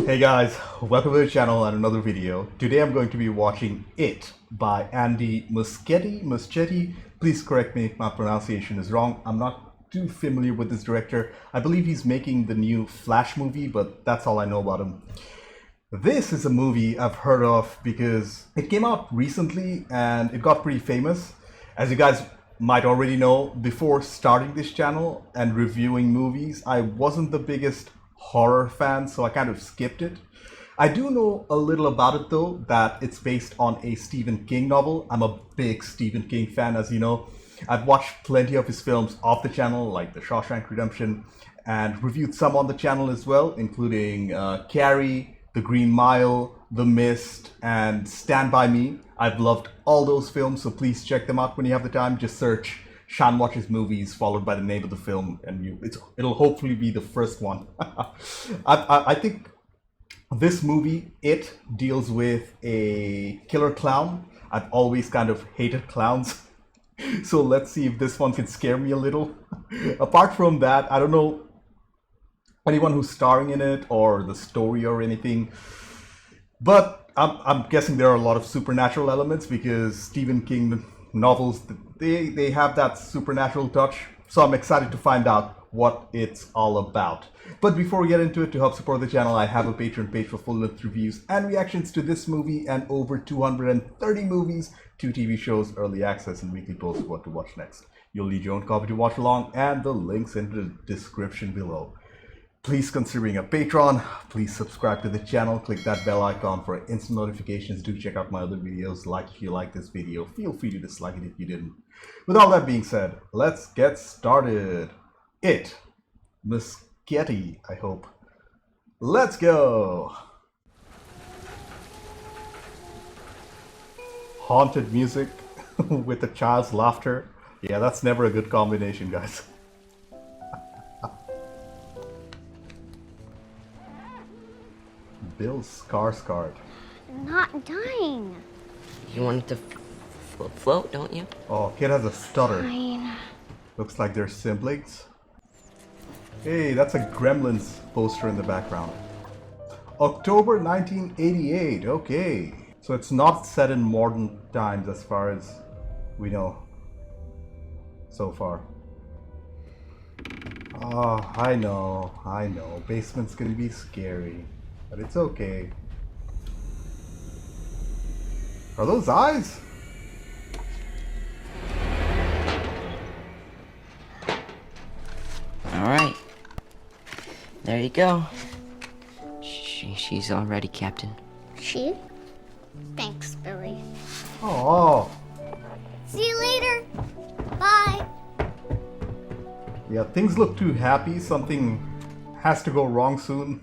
Hey guys, welcome to the channel and another video. Today I'm going to be watching It by Andy Muschietti. Please correct me if my pronunciation is wrong. I'm not too familiar with this director. I believe he's making the new Flash movie, but that's all I know about him. This is a movie I've heard of because it came out recently and it got pretty famous. As you guys might already know, before starting this channel and reviewing movies, I wasn't the biggest horror fan, so I kind of skipped it. I do know a little about it though, that it's based on a Stephen King novel. I'm a big Stephen King fan, as you know. I've watched plenty of his films off the channel, like The Shawshank Redemption, and reviewed some on the channel as well, including Carrie, The Green Mile, The Mist, and Stand By Me. I've loved all those films, so please check them out when you have the time. Just search Shan watches movies followed by the name of the film, and it'll hopefully be the first one. I think this movie, It, deals with a killer clown. I've always kind of hated clowns, so let's see if this one can scare me a little. Apart from that, I don't know anyone who's starring in it or the story or anything, but I'm guessing there are a lot of supernatural elements because Stephen King novels, they have that supernatural touch, so I'm excited to find out what it's all about. But before we get into it, to help support the channel, I have a Patreon page for full-length reviews and reactions to this movie and over 230 movies, 2 TV shows, early access, and weekly posts of what to watch next. You'll need your own copy to watch along, and the links in the description below. Please consider being a patron. Please subscribe to the channel. Click that bell icon for instant notifications. Do check out my other videos. Like if you like this video. Feel free to dislike it if you didn't. With all that being said, let's get started. It. Muschietti, I hope. Let's go. Haunted music with a child's laughter. Yeah, that's never a good combination, guys. Bill Skarsgård. Not dying. You want it to float, don't you? Oh, kid has a stutter. Fine. Looks like they're siblings. Hey, that's a Gremlins poster in the background. October 1988. Okay. So it's not set in modern times as far as we know so far. Oh, I know. Basement's gonna be scary. But it's okay. Are those eyes? Alright. There you go. She's all ready, Captain. She? Thanks, Billy. Oh. See you later. Bye. Yeah, things look too happy. Something has to go wrong soon.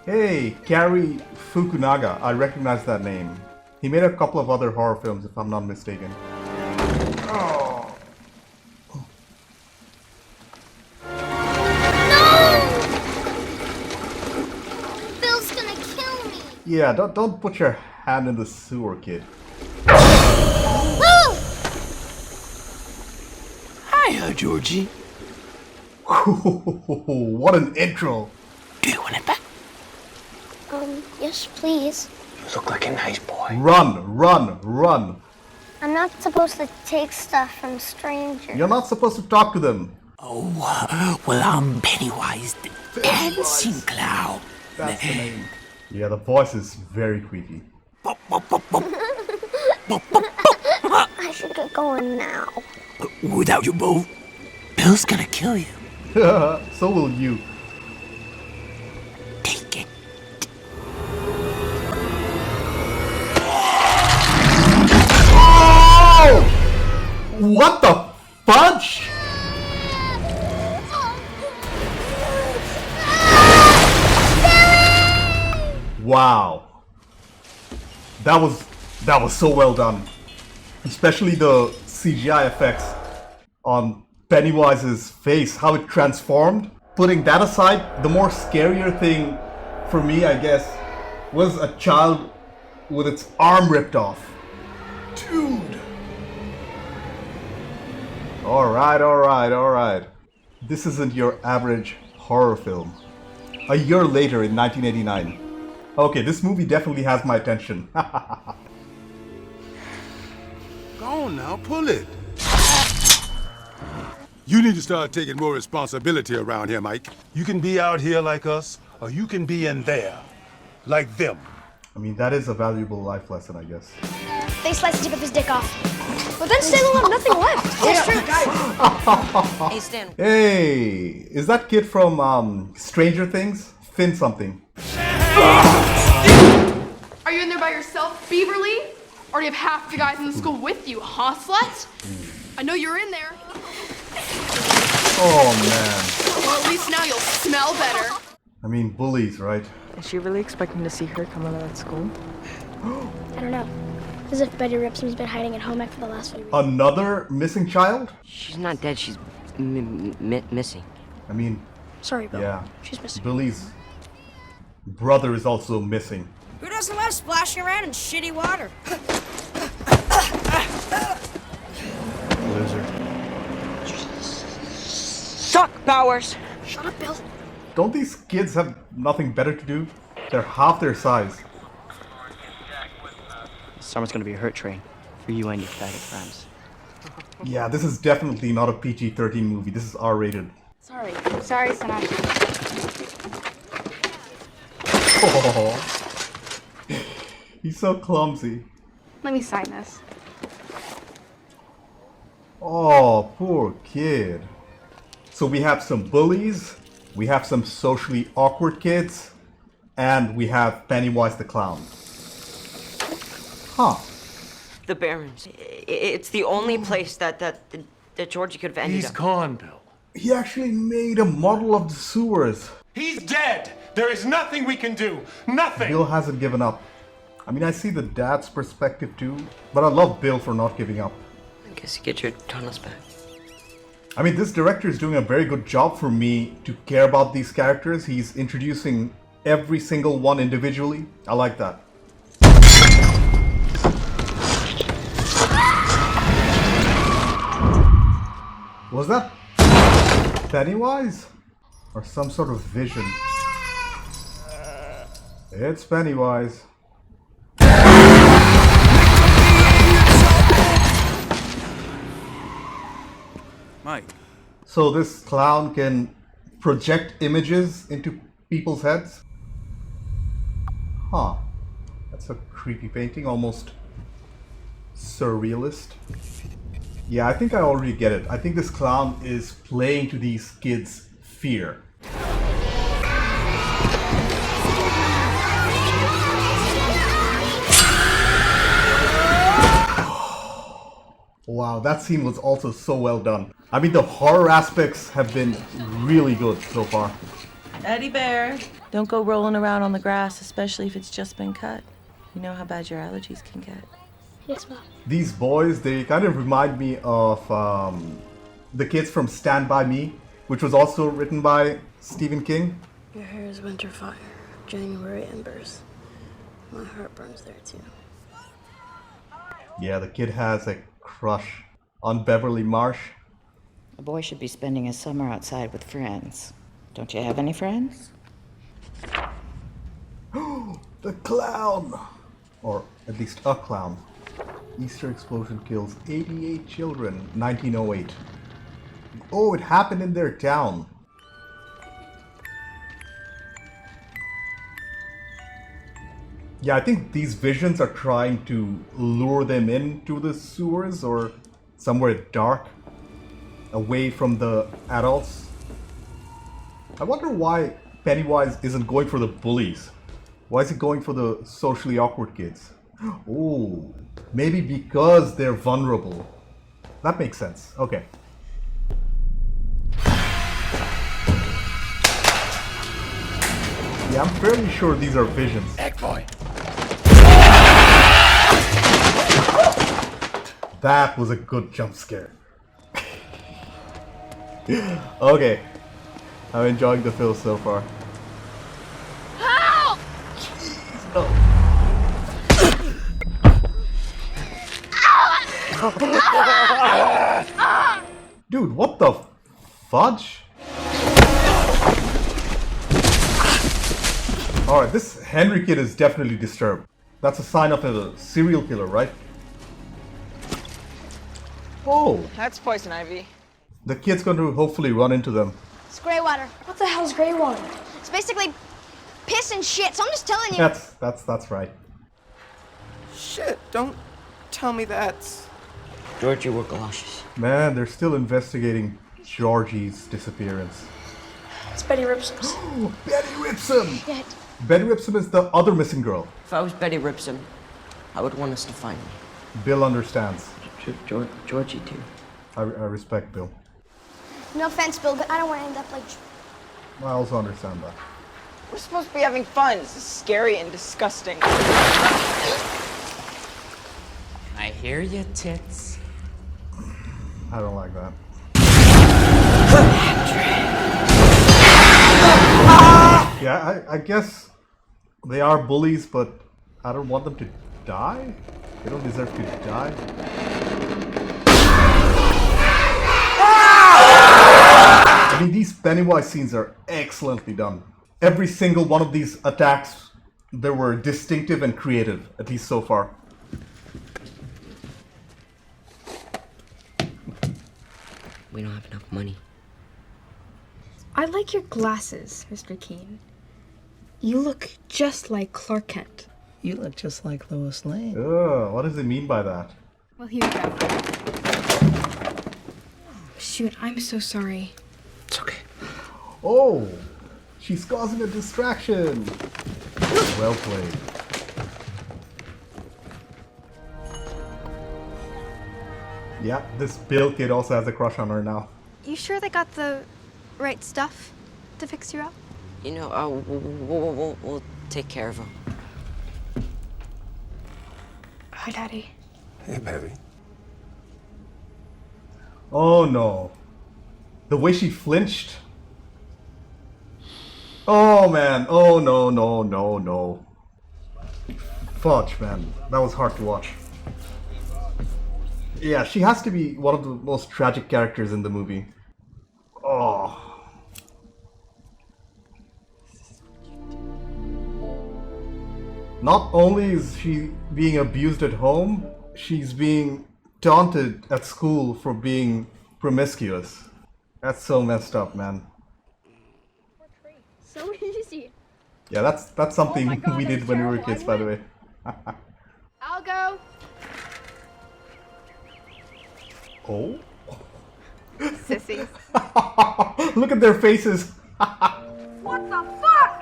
Hey, Cary Fukunaga. I recognize that name. He made a couple of other horror films, if I'm not mistaken. Oh. No! Bill's gonna kill me. Yeah, don't put your hand in the sewer, kid. Woo! Hiya, Georgie. What an intro! Do you want it back? Yes, please. You look like a nice boy. Run! I'm not supposed to take stuff from strangers. You're not supposed to talk to them. Oh, well, I'm Pennywise the Dancing Clown. That's the name. Yeah, the voice is very creepy. I should get going now. Without your boat, Bill's gonna kill you. So will you. Take it. Oh! What the fudge? Wow. That was so well done. Especially the CGI effects on Pennywise's face, how it transformed. Putting that aside, the more scarier thing for me, I guess, was a child with its arm ripped off. Dude! Alright. This isn't your average horror film. A year later in 1989. Okay, this movie definitely has my attention. Go on now, pull it. You need to start taking more responsibility around here, Mike. You can be out here like us, or you can be in there, like them. I mean, that is a valuable life lesson, I guess. They sliced the tip of his dick off. But then Stan will have nothing left. That's true. Hey, Stan. Hey, is that kid from Stranger Things? Finn something. Are you in there by yourself, Beaverly? Or do you have half the guys in the school with you, huh, slut? I know you're in there. Oh man. Well, at least now you'll smell better. I mean, bullies, right? Is she really expecting to see her come out of that school? I don't know. As if Betty Ripson's been hiding at home ec for the last few weeks. Another missing child? She's not dead, she's missing. I mean, Sorry, Bill. yeah. She's missing. Billy's brother is also missing. Who doesn't love splashing around in shitty water? Loser. Suck, Powers! Shut up, Bill. Don't these kids have nothing better to do? They're half their size. This summer's gonna be a hurt train for you and your faggot friends. Yeah, this is definitely not a PG-13 movie. This is R-rated. Sorry, Sinatra. Oh, he's so clumsy. Let me sign this. Oh, poor kid. So we have some bullies, we have some socially awkward kids, and we have Pennywise the Clown. Huh. The Barrens. It's the only place that Georgie could have ended He's up. gone, Bill. He actually made a model of the sewers. He's dead! There is nothing we can do! Nothing! Bill hasn't given up. I mean, I see the dad's perspective too, but I love Bill for not giving up. I guess you get your tunnels back. I mean, this director is doing a very good job for me to care about these characters. He's introducing every single one individually. I like that. Was that Pennywise? Or some sort of vision? It's Pennywise. Mike. So this clown can project images into people's heads? Huh. That's a creepy painting, almost surrealist. Yeah, I think I already get it. I think this clown is playing to these kids' fear. Wow, that scene was also so well done. I mean, the horror aspects have been really good so far. Eddie Bear, don't go rolling around on the grass, especially if it's just been cut. You know how bad your allergies can get. Yes, Mom. These boys, they kind of remind me of the kids from Stand By Me, which was also written by Stephen King. Your hair is winter fire, January embers. My heart burns there too. Yeah, the kid has a crush on Beverly Marsh. A boy should be spending his summer outside with friends. Don't you have any friends? The clown! Or at least a clown. Easter explosion kills 88 children, 1908. Oh, it happened in their town. Yeah, I think these visions are trying to lure them into the sewers or somewhere dark, away from the adults. I wonder why Pennywise isn't going for the bullies. Why is he going for the socially awkward kids? Oh, maybe because they're vulnerable. That makes sense. Okay. Yeah, I'm fairly sure these are visions. Egg boy. That was a good jump scare. Okay. I'm enjoying the film so far. Help! Jeez, no. Dude, what the fudge? Alright, this Henry kid is definitely disturbed. That's a sign of a serial killer, right? Oh! That's poison ivy. The kid's going to hopefully run into them. It's gray water. What the hell's gray water? It's basically piss and shit, so I'm just telling you. That's right. Shit, don't tell me that. Georgie wore galoshes. Man, they're still investigating Georgie's disappearance. It's Betty Ripson. Oh, Betty Ripson! Shit. Betty Ripson is the other missing girl. If I was Betty Ripson, I would want us to find me. Bill understands. Georgie too. I respect Bill. No offense, Bill, but I don't want to end up like... I also understand that. We're supposed to be having fun. This is scary and disgusting. I hear you, tits. I don't like that. Yeah, I guess they are bullies, but I don't want them to die. They don't deserve to die. I mean, these Pennywise scenes are excellently done. Every single one of these attacks, they were distinctive and creative, at least so far. We don't have enough money. I like your glasses, Mr. Keene. You look just like Clark Kent. You look just like Lois Lane. Ugh, what does it mean by that? Well, here you go. Shoot, I'm so sorry. It's okay. Oh, she's causing a distraction. Well played. Yeah, this Bill kid also has a crush on her now. You sure they got the right stuff to fix you up? You know, we'll take care of him. Hi, Daddy. Hey, baby. Oh no. The way she flinched. Oh man. Oh no. Fudge, man. That was hard to watch. Yeah, she has to be one of the most tragic characters in the movie. Oh. Not only is she being abused at home, she's being taunted at school for being promiscuous. That's so messed up, man. So easy. Yeah, that's something we did when we were kids, by the way. I'll go. Oh? Sissies. Look at their faces. What the fuck?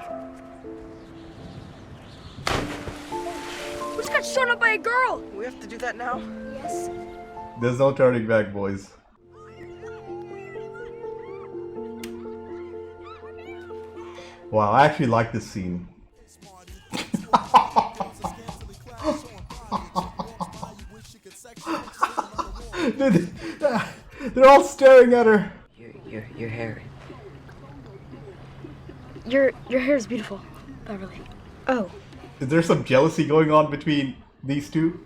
We just got shown up by a girl. We have to do that now? Yes. There's no turning back, boys. Wow, I actually like this scene. They're all staring at her. Your hair. Your hair is beautiful, Beverly. Oh. Is there some jealousy going on between these two?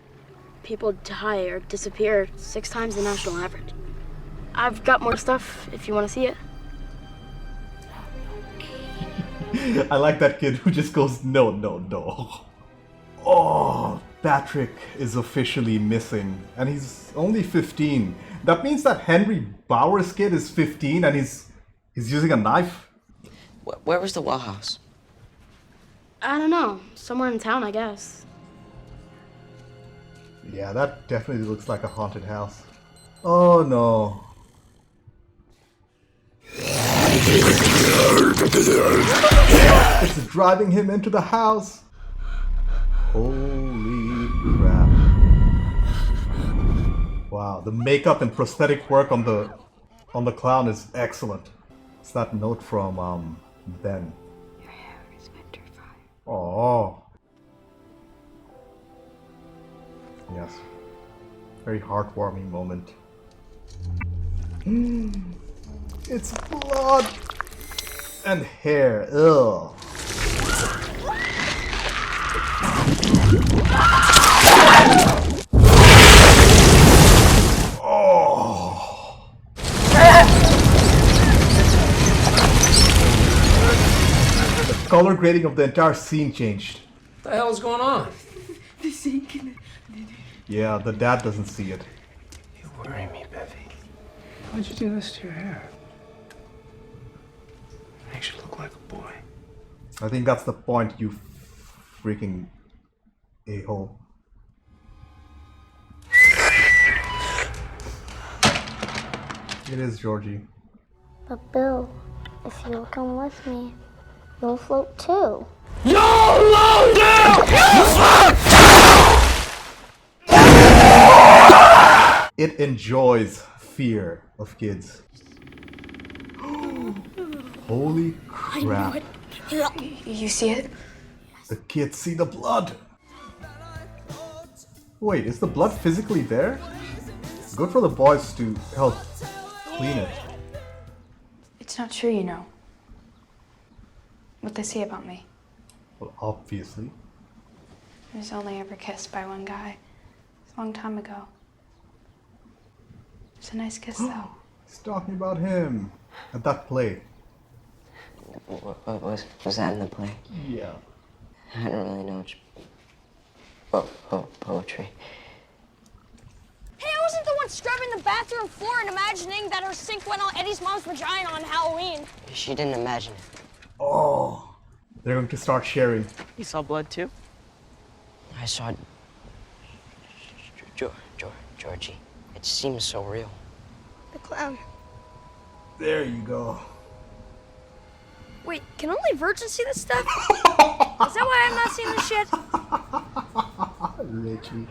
People die or disappear 6 times the national average. I've got more stuff if you want to see it. I like that kid who just goes, no. Oh, Patrick is officially missing. And he's only 15. That means that Henry Bauer's kid is 15 and he's using a knife? Where was the well house? I don't know. Somewhere in town, I guess. Yeah, that definitely looks like a haunted house. Oh no. It's driving him into the house. Holy crap. Wow, the makeup and prosthetic work on the clown is excellent. It's that note from Ben. Your hair is petrified. Oh. Yes. Very heartwarming moment. It's blood and hair. Ugh. Oh. color grading of the entire scene changed. What the hell is going on? The sink. Yeah, the dad doesn't see it. You worry me, Bevy. Why'd you do this to your hair? Makes you look like a boy. I think that's the point, you freaking a-hole. It is, Georgie. But Bill, if you'll come with me, you'll float too. It enjoys fear of kids. Holy crap. You see it? The kids see the blood. Wait, is the blood physically there? Good for the boys to help clean it. It's not true, you know. What they say about me. Well, obviously. I was only ever kissed by one guy. It's a long time ago. It's a nice kiss, though. He's talking about him at that play. What was that in the play? Yeah. I don't really know much. Poetry. Hey, I wasn't the one scrubbing the bathroom floor and imagining that her sink went on Eddie's mom's vagina on Halloween. She didn't imagine it. Oh, they're going to start sharing. You saw blood too? I saw Georgie. It seems so real. The clown. There you go. Wait, can only virgins see this stuff? Is that why I'm not seeing this shit? Richie.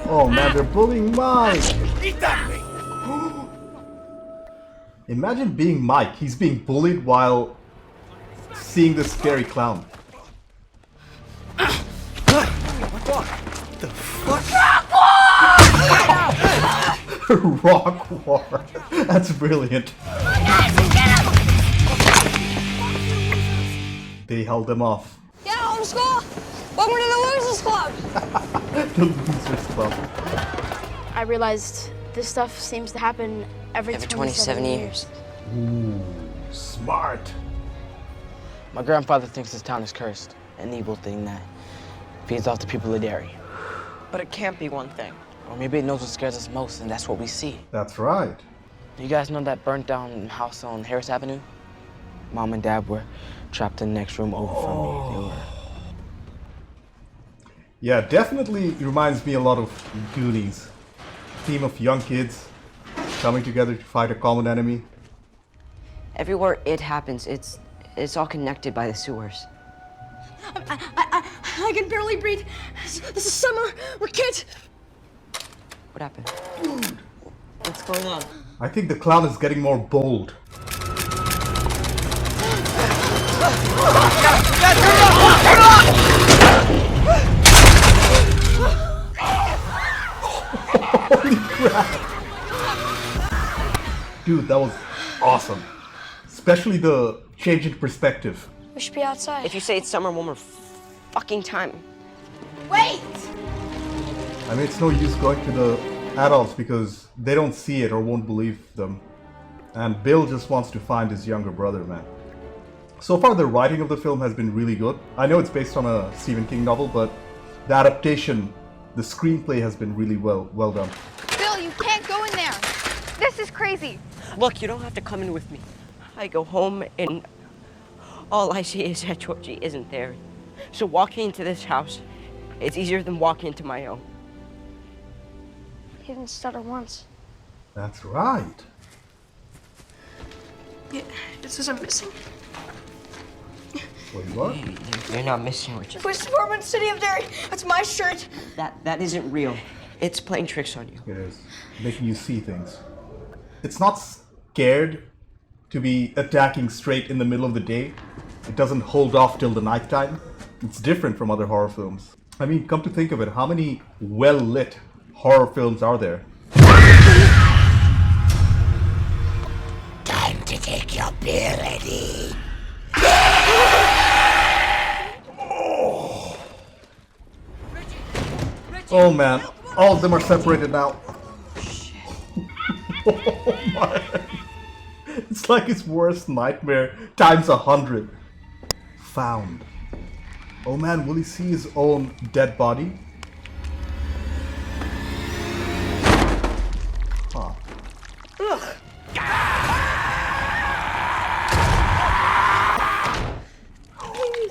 Oh man, they're bullying Mike. Imagine being Mike. He's being bullied while seeing this scary clown. The fuck? Rock war. That's brilliant. They held him off. Yeah, home school. Welcome to the Losers Club. The Losers Club. I realized this stuff seems to happen every 27 years. Ooh, smart. My grandfather thinks this town is cursed, an evil thing that feeds off the people of Derry. But it can't be one thing. Or maybe it knows what scares us most, and that's what we see. That's right. You guys know that burnt down house on Harris Avenue? Mom and Dad were trapped in the next room over from me. They were... Yeah, definitely reminds me a lot of Goonies. Theme of young kids coming together to fight a common enemy. Everywhere it happens, it's all connected by the sewers. I can barely breathe. This is summer. We're kids. What happened? What's going on? I think the clown is getting more bold. Holy crap! Dude, that was awesome. Especially the change in perspective. We should be outside. If you say it's summer one more fucking time. Wait! I mean, it's no use going to the adults because they don't see it or won't believe them. And Bill just wants to find his younger brother, man. So far, the writing of the film has been really good. I know it's based on a Stephen King novel, but the adaptation, the screenplay has been really well done. Bill, you can't go in there. This is crazy. Look, you don't have to come in with me. I go home and all I see is that Georgie isn't there. So walking into this house, it's easier than walking into my own. He didn't stutter once. That's right. Yeah, it says I'm missing. Wait, what? You're not missing what you... Police Department, City of Derry. That's my shirt. That isn't real. It's playing tricks on you. It is. Making you see things. It's not scared to be attacking straight in the middle of the day. It doesn't hold off till the nighttime. It's different from other horror films. I mean, come to think of it, how many well-lit horror films are there? Time to take your pill, Eddie. Oh man, all of them are separated now. Oh my. It's like his worst nightmare times 100. found. Oh man, will he see his own dead body? Huh.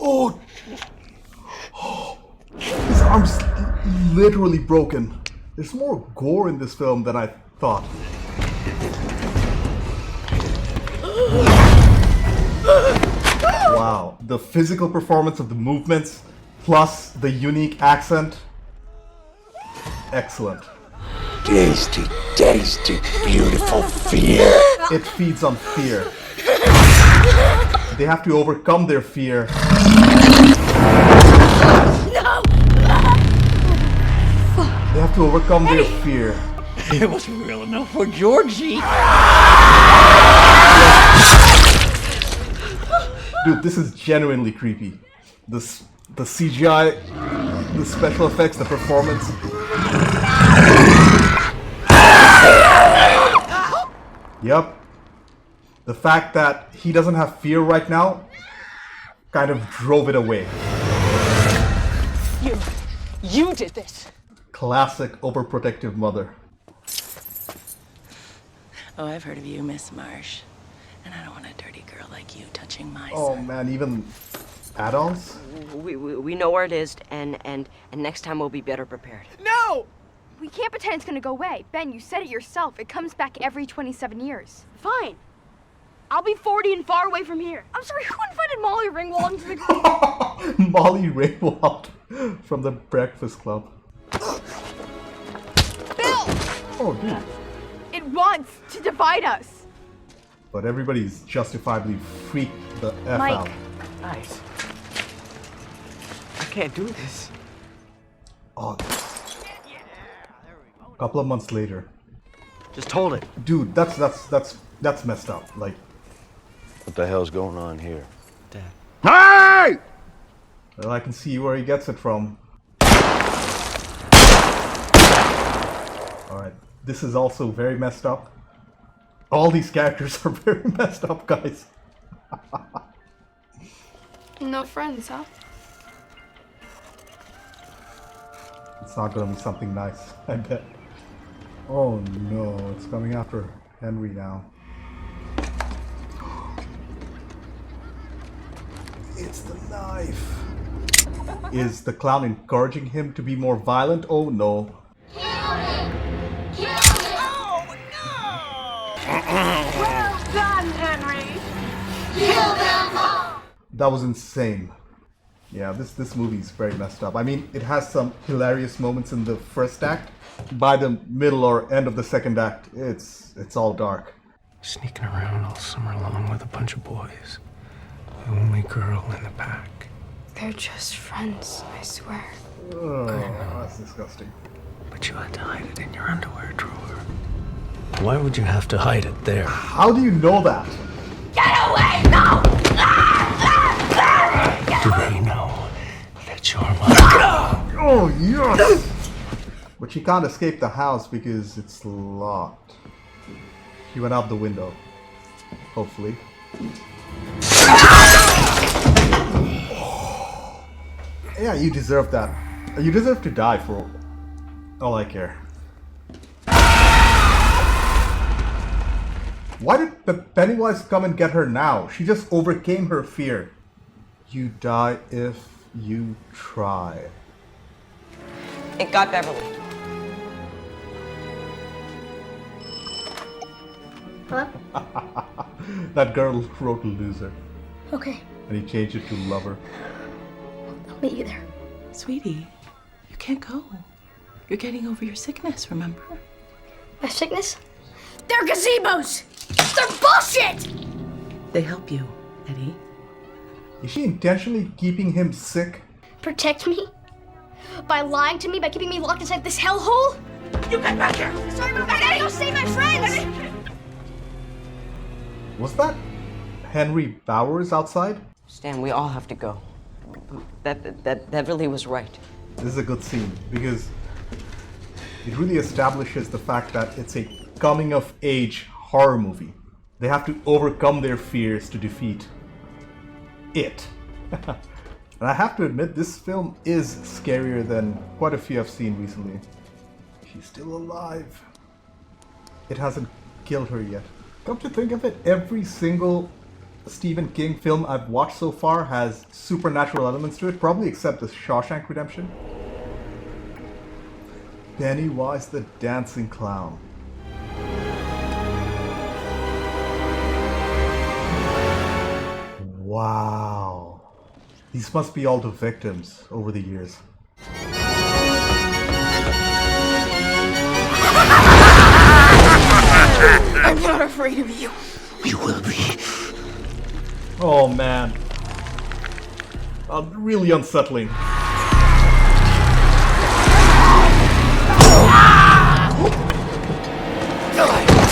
Oh! His arm's literally broken. There's more gore in this film than I thought. Wow, the physical performance of the movements plus the unique accent. Excellent. Tasty, tasty, beautiful fear. It feeds on fear. They have to overcome their fear. No! They have to overcome their fear. It wasn't real enough for Georgie. Dude, this is genuinely creepy. The CGI, the special effects, the performance. Yep. The fact that he doesn't have fear right now kind of drove it away. You did this. Classic overprotective mother. Oh, I've heard of you, Miss Marsh. And I don't want a dirty girl like you touching my Oh son. man, even add-ons? We know where it is, and next time we'll be better prepared. No! We can't pretend it's gonna go away. Ben, you said it yourself. It comes back every 27 years. Fine. I'll be 40 and far away from here. I'm sorry, who invited Molly Ringwald into the... Molly Ringwald from the Breakfast Club. Bill! Oh, dude. It wants to divide us. But everybody's justifiably freaked the F Mike. out. Guys, I can't do this. Oh, a couple of months later. Just hold it. Dude, that's messed up. Like, what the hell's going on here? Dad. Hey! Well, I can see where he gets it from. Alright, this is also very messed up. All these characters are very messed up, guys. No friends, huh? It's not gonna be something nice, I bet. Oh no, it's coming after Henry now. It's the knife. Is the clown encouraging him to be more violent? Oh no. Well done, Henry! Kill them all! That was insane. Yeah, this movie is very messed up. I mean, it has some hilarious moments in the first act. By the middle or end of the second act, it's all dark. Sneaking around all summer long with a bunch of boys. The only girl in the pack. They're just friends, I swear. Oh, that's disgusting. But you had to hide it in your underwear drawer. Why would you have to hide it there? How do you know that? Get away! No! Do they know that you're my... Oh, yes! But she can't escape the house because it's locked. She went out the window. Hopefully. Yeah, you deserve that. You deserve to die for all I care. Why did the Pennywise come and get her now? She just overcame her fear. You die if you try. It got Beverly. Hello? That girl wrote loser. Okay, And he changed it to lover. I'll meet you there. Sweetie, you can't go. You're getting over your sickness, remember? My sickness? They're gazebos! They're bullshit! They help you, Eddie. Is she intentionally keeping him sick? Protect me? By lying to me? By keeping me locked inside this hellhole? You get back here! Sorry about that! Go save my friends! Was that Henry Bowers outside? Stan, we all have to go. That really was right. This is a good scene because it really establishes the fact that it's a coming-of-age horror movie. They have to overcome their fears to defeat it. And I have to admit, this film is scarier than quite a few I've seen recently. She's still alive. It hasn't killed her yet. Come to think of it, every single Stephen King film I've watched so far has supernatural elements to it, probably except the Shawshank Redemption. Pennywise the Dancing Clown. Wow. These must be all the victims over the years. I'm not afraid of you. You will be. Oh man. Really unsettling.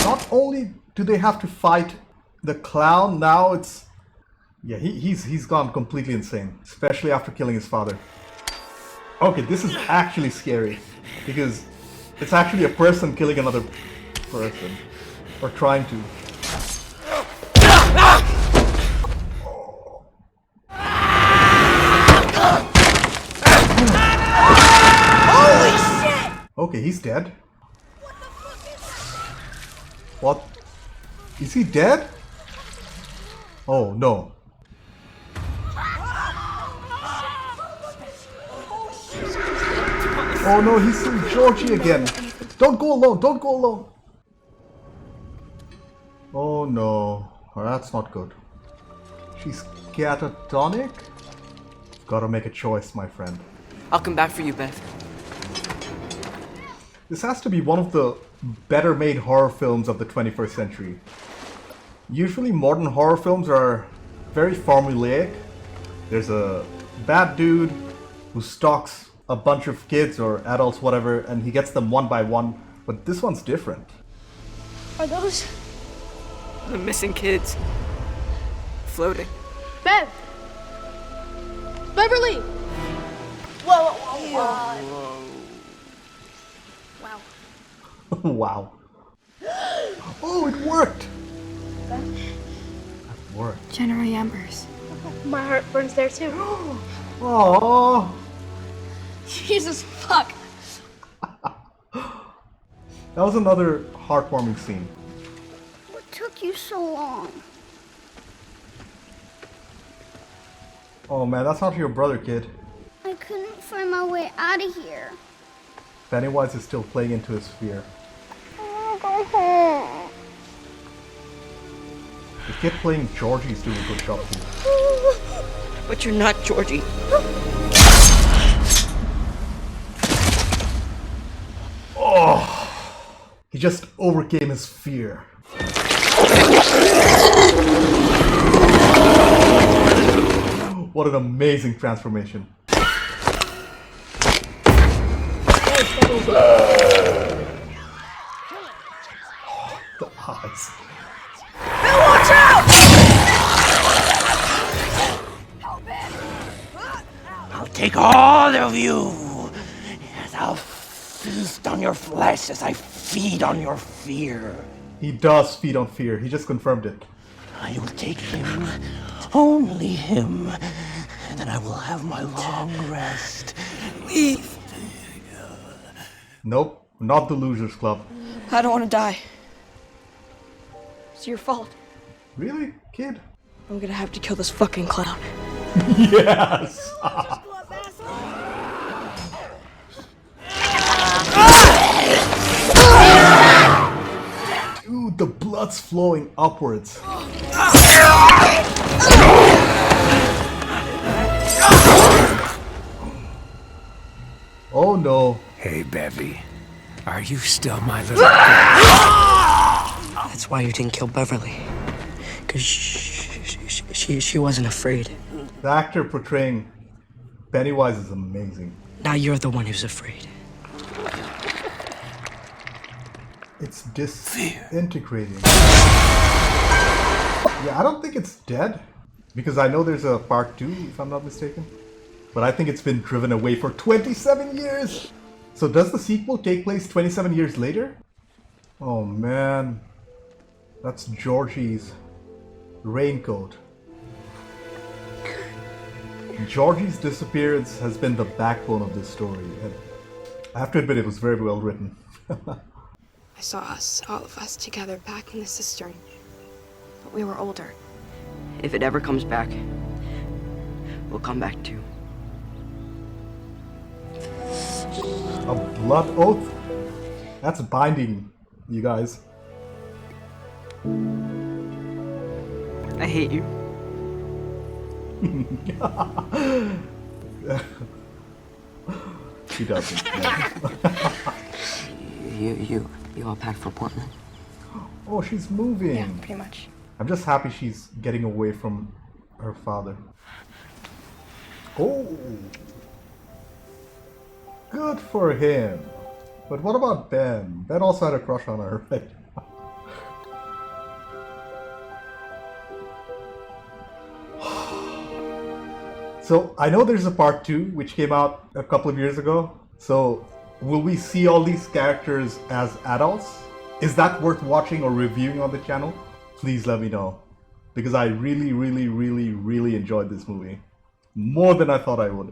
Not only do they have to fight the clown, now it's... Yeah, he's gone completely insane, especially after killing his father. Okay, this is actually scary, because it's actually a person killing another person, or trying to. Holy shit! Okay, he's dead. What? Is he dead? Oh no. Oh no, he's seeing Georgie again. Don't go alone, don't go alone. Oh no, that's not good. She's catatonic? Gotta make a choice, my friend. I'll come back for you, Beth. This has to be one of the better made horror films of the 21st century. Usually modern horror films are very formulaic. There's a bad dude who stalks a bunch of kids or adults, whatever, and he gets them one by one, but this one's different. Are those The missing kids. Floating. Bev! Beverly! Whoa, whoa, whoa. Wow. Wow. Oh, it worked! That worked. January embers. My heart burns there too. Aww. Jesus fuck. That was another heartwarming scene. What took you so long? Oh man, that's not your brother, kid. I couldn't find my way out of here. Pennywise is still playing into his fear. I wanna go home. The kid playing Georgie is doing a good job too. But you're not Georgie. Oh, he just overcame his fear. What an amazing transformation. The eyes. Bill, watch out! I'll take all of you, and I'll feast on your flesh as I feed on your fear. He does feed on fear. He just confirmed it. I will take him, only him, and then I will have my long rest. Leave. Nope, not the Losers Club. I don't want to die. It's your fault. Really, kid? I'm gonna have to kill this fucking clown. Yes! Dude, the blood's flowing upwards. Oh no. Hey, Bevy. Are you still my little girl? That's why you didn't kill Beverly. Because she wasn't afraid. The actor portraying Pennywise is amazing. Now you're the one who's afraid. It's disintegrating. Yeah, I don't think it's dead. Because I know there's a part 2, if I'm not mistaken. But I think it's been driven away for 27 years! So does the sequel take place 27 years later? Oh man. That's Georgie's raincoat. Georgie's disappearance has been the backbone of this story, and I have to admit it was very well written. I saw us, all of us, together back in the cistern. But we were older. If it ever comes back, we'll come back too. A blood oath? That's binding, you guys. I hate you. She doesn't. You all packed for Portland? Oh, she's moving. Yeah, pretty much. I'm just happy she's getting away from her father. Oh, good for him. But what about Ben? Ben also had a crush on her, right? So I know there's a part 2 which came out a couple of years ago. So will we see all these characters as adults? Is that worth watching or reviewing on the channel? Please let me know. Because I really enjoyed this movie. More than I thought I would.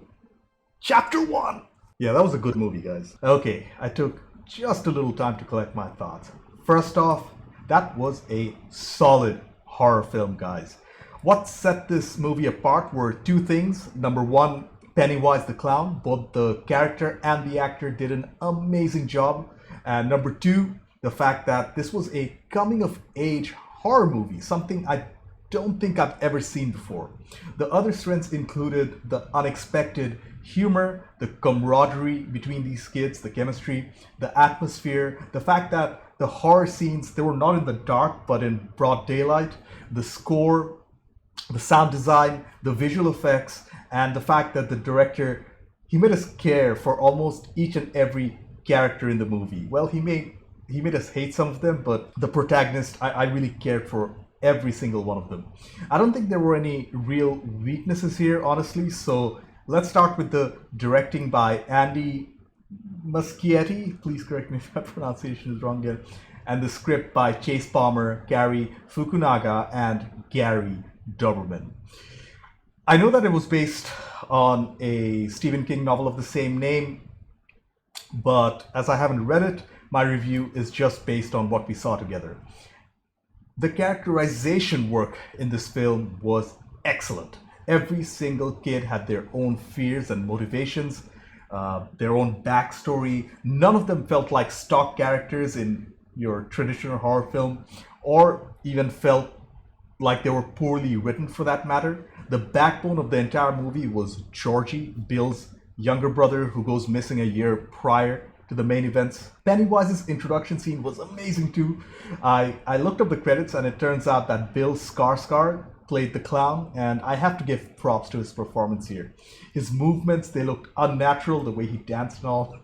Chapter 1! Yeah, that was a good movie, guys. Okay, I took just a little time to collect my thoughts. First off, that was a solid horror film, guys. What set this movie apart were two things. Number one, Pennywise the Clown. Both the character and the actor did an amazing job. And number two, the fact that this was a coming-of-age horror movie, something I don't think I've ever seen before. The other strengths included the unexpected humor, the camaraderie between these kids, the chemistry, the atmosphere, the fact that the horror scenes, they were not in the dark but in broad daylight, the score, the sound design, the visual effects, and the fact that the director, he made us care for almost each and every character in the movie. Well, he made us hate some of them, but the protagonist, I really cared for every single one of them. I don't think there were any real weaknesses here, honestly, so let's start with the directing by Andy Muschietti. Please correct me if my pronunciation is wrong again. And the script by Chase Palmer, Gary Fukunaga, and Gary Doberman. I know that it was based on a Stephen King novel of the same name, but as I haven't read it, my review is just based on what we saw together. The characterization work in this film was excellent. Every single kid had their own fears and motivations, their own backstory. None of them felt like stock characters in your traditional horror film, or even felt like they were poorly written for that matter. The backbone of the entire movie was Georgie, Bill's younger brother who goes missing a year prior to the main events. Pennywise's introduction scene was amazing too. I looked up the credits and it turns out that Bill Skarsgård played the clown, and I have to give props to his performance here. His movements, they looked unnatural, the way he danced and all.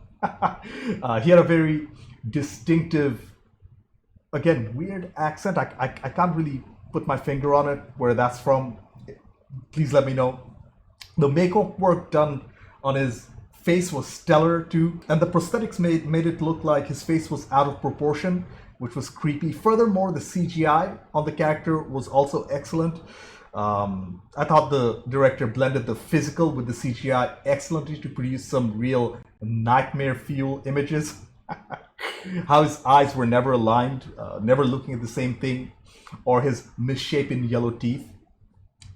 He had a very distinctive, again, weird accent. I can't really put my finger on it where that's from. Please let me know. The makeup work done on his face was stellar too, and the prosthetics made it look like his face was out of proportion, which was creepy. Furthermore, the CGI on the character was also excellent. I thought the director blended the physical with the CGI excellently to produce some real nightmare fuel images. How his eyes were never aligned, never looking at the same thing, or his misshapen yellow teeth.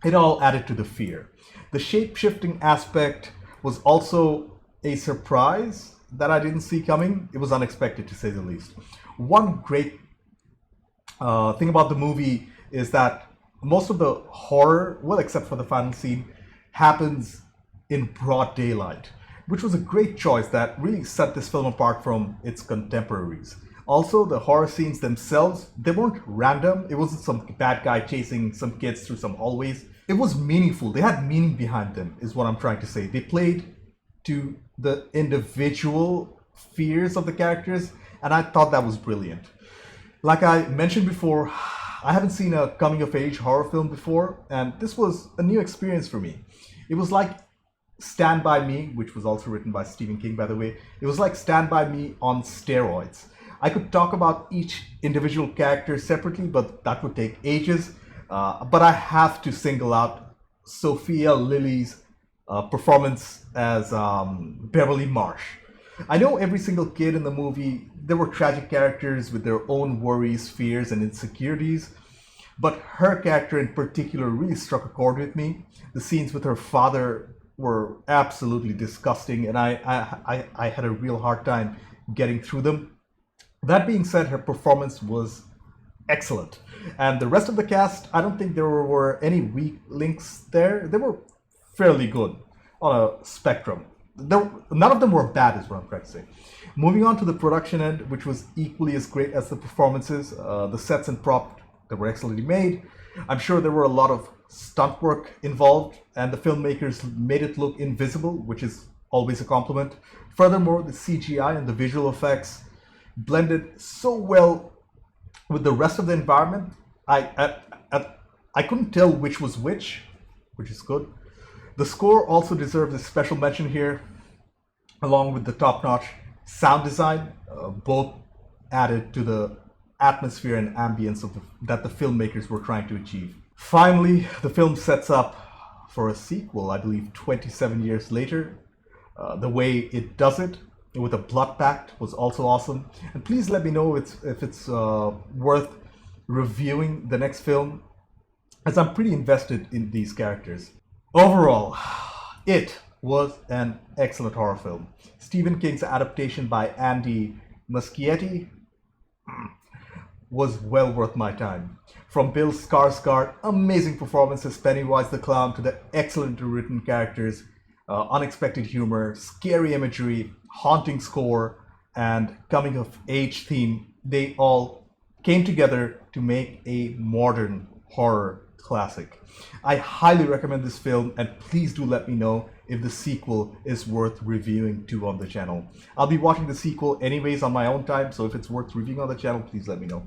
It all added to the fear. The shape-shifting aspect was also a surprise that I didn't see coming. It was unexpected, to say the least. One great thing about the movie is that most of the horror, well, except for the final scene, happens in broad daylight, which was a great choice that really set this film apart from its contemporaries. Also, the horror scenes themselves, they weren't random. It wasn't some bad guy chasing some kids through some hallways. It was meaningful. They had meaning behind them, is what I'm trying to say. They played to the individual fears of the characters, and I thought that was brilliant. Like I mentioned before, I haven't seen a coming-of-age horror film before, and this was a new experience for me. It was like Stand By Me, which was also written by Stephen King, by the way. It was like Stand By Me on steroids. I could talk about each individual character separately, but that would take ages. But I have to single out Sophia Lilly's performance as Beverly Marsh. I know every single kid in the movie, they were tragic characters with their own worries, fears, and insecurities, but her character in particular really struck a chord with me. The scenes with her father were absolutely disgusting, and I had a real hard time getting through them. That being said, her performance was excellent. And the rest of the cast, I don't think there were any weak links there. They were fairly good on a spectrum. None of them were bad, is what I'm trying to say. Moving on to the production end, which was equally as great as the performances. The sets and props that were excellently made. I'm sure there were a lot of stunt work involved, and the filmmakers made it look invisible, which is always a compliment. Furthermore, the CGI and the visual effects blended so well with the rest of the environment. I couldn't tell which was which is good. The score also deserves a special mention here, along with the top-notch sound design, both added to the atmosphere and ambience that the filmmakers were trying to achieve. Finally, the film sets up for a sequel, I believe 27 years later. The way it does it, with a blood pact, was also awesome. And please let me know if it's worth reviewing the next film, as I'm pretty invested in these characters. Overall, it was an excellent horror film. Stephen King's adaptation by Andy Muschietti was well worth my time. From Bill Skarsgård, amazing performance as Pennywise the Clown, to the excellently written characters, unexpected humor, scary imagery, haunting score, and coming of age theme, they all came together to make a modern horror classic. I highly recommend this film, and please do let me know if the sequel is worth reviewing too on the channel. I'll be watching the sequel anyways on my own time, so if it's worth reviewing on the channel, please let me know.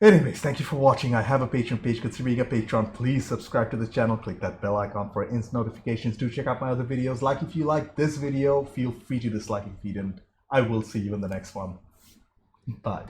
Anyways, thank you for watching. I have a Patreon page. Consider being a patron. Please subscribe to the channel. Click that bell icon for instant notifications. Do check out my other videos. Like if you like this video. Feel free to dislike if you didn't. I will see you in the next one. Bye.